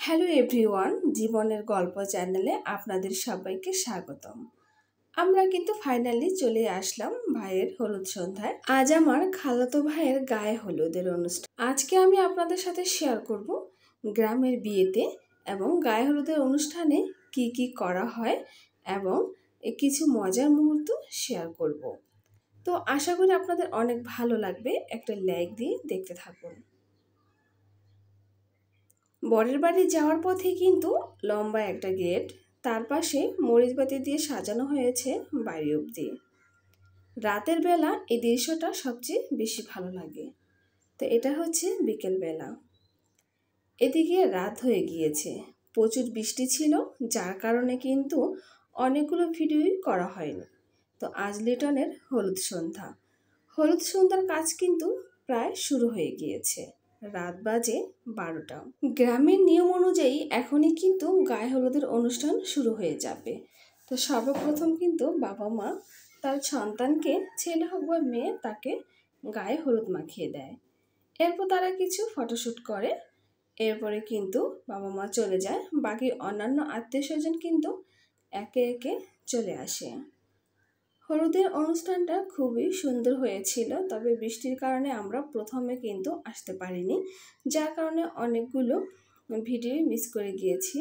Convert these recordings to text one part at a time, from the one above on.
Hello everyone, জীবনের গল্প চ্যানেলে আপনাদের সবাইকে স্বাগতম। আমরা কিন্তু ফাইনালি চলে আসলাম ভাইয়ের হলুদ সন্ধ্যায়। আজ আমার খালাতো ভাইয়ের গায়ে হলুদের অনুষ্ঠান। আজকে আমি আপনাদের সাথে শেয়ার করব গ্রামের বিয়েতে এবং গায়ে হলুদের অনুষ্ঠানে কি কি করা হয় এবং কিছু মজার মুহূর্ত শেয়ার করব। তো আশা করি আপনাদের অনেক ভালো লাগবে। একটা লাইক দিয়ে দেখতে থাকুন। বরের বাড়ি যাওয়ার পথে কিন্তু লম্বা একটা গেট, তার পাশে মরিচবাতি দিয়ে সাজানো হয়েছে বাড়ি অবধি। রাতের বেলা এই দৃশ্যটা সবচেয়ে বেশি ভালো লাগে। তো এটা হচ্ছে বিকেল বেলা, এদিকে রাত হয়ে গিয়েছে, প্রচুর বৃষ্টি ছিল, যার কারণে কিন্তু অনেকগুলো ভিডিওই করা হয়নি। তো আজ লিটনের হলুদ সন্ধ্যার কাজ কিন্তু প্রায় শুরু হয়ে গিয়েছে। রাত বাজে 12টা। গ্রামের নিয়ম অনুযায়ী এখনই কিন্তু গায়ে হলুদের অনুষ্ঠান শুরু হয়ে যাবে। তো সর্বপ্রথম কিন্তু বাবা মা তার সন্তানকে, ছেলে হোক বা মেয়ে, তাকে গায়ে হলুদ মাখিয়ে দেয়। এরপর তারা কিছু ফটোশ্যুট করে। এরপরে কিন্তু বাবা মা চলে যায়, বাকি অন্যান্য আত্মীয় স্বজন কিন্তু একে একে চলে আসে। হলুদের অনুষ্ঠানটা খুবই সুন্দর হয়েছিল, তবে বৃষ্টির কারণে আমরা প্রথমে কিন্তু আসতে পারিনি, যার কারণে অনেকগুলো ভিডিও মিস করে গিয়েছি।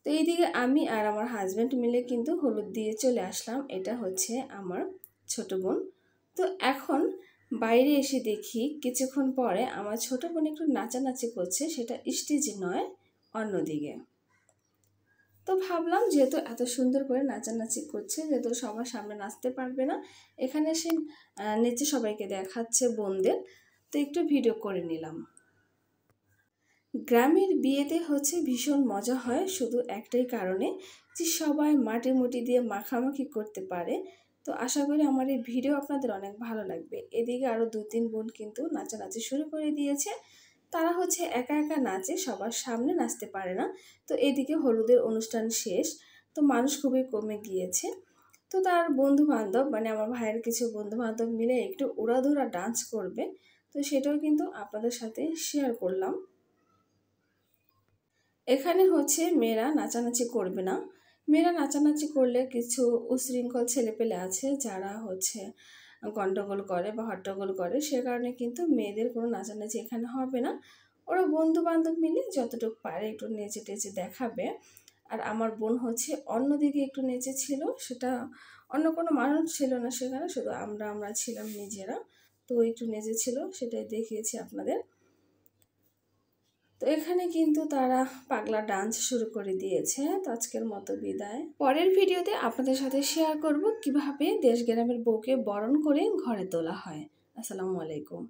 তো এইদিকে আমি আর আমার হাজব্যান্ড মিলে কিন্তু হলুদ দিয়ে চলে আসলাম। এটা হচ্ছে আমার ছোট বোন। তো এখন বাইরে এসে দেখি কিছুক্ষণ পরে আমার ছোট বোন একটু নাচানাচি করছে, সেটা স্টেজে নয়, অন্যদিকে। তো ভাবলাম যেহেতু এত সুন্দর করে নাচানাচি করছে, যেহেতু সবার সামনে নাচতে পারবে না, এখানে সে নেচে সবাইকে দেখাচ্ছে বোনদের, তো একটু ভিডিও করে নিলাম। গ্রামের বিয়েতে হচ্ছে ভীষণ মজা হয় শুধু একটাই কারণে, যে সবাই মাটি মুটি দিয়ে মাখামাখি করতে পারে। তো আশা করি আমার এই ভিডিও আপনাদের অনেক ভালো লাগবে। এদিকে আরও 2-3 বোন কিন্তু নাচানাচি শুরু করে দিয়েছে। তারা হচ্ছে একা একা নাচে, সবার সামনে নাচতে পারে না। তো এদিকে হলুদের অনুষ্ঠান শেষ, তো মানুষ খুবই কমে গিয়েছে। তো তার বন্ধু বান্ধব, মানে আমার ভাইয়ের কিছু বন্ধু বান্ধব মিলে একটু উড়াধুরা ডান্স করবে, তো সেটাও কিন্তু আপনাদের সাথে শেয়ার করলাম। এখানে হচ্ছে মেয়েরা নাচানাচি করবে না। মেয়েরা নাচানাচি করলে কিছু উশৃঙ্খল ছেলেপেলে আছে যারা হচ্ছে গন্ডগোল করে বা হট্টগোল করে, সে কারণে কিন্তু মেয়েদের কোনো নাচানাচি এখানে হবে না। ওরা বন্ধু বান্ধব মিলে যতটুকু পারে একটু নেচে টেচে দেখাবে। আর আমার বোন হচ্ছে অন্যদিকে একটু নেচেছিল, সেটা অন্য কোনো মানুষ ছিল না সেখানে, শুধু আমরা ছিলাম নিজেরা। তো একটু নেচেছিল, সেটাই দেখিয়েছি আপনাদের। তো এখানে কিন্তু তারা পাগলা ডান্স শুরু করে দিয়েছে। তো আজকের মতো বিদায়। পরের ভিডিওতে আপনাদের সাথে শেয়ার করব কিভাবে দেশ গ্রামের বউকে বরণ করে ঘরে তোলা হয়। আসসালামু আলাইকুম।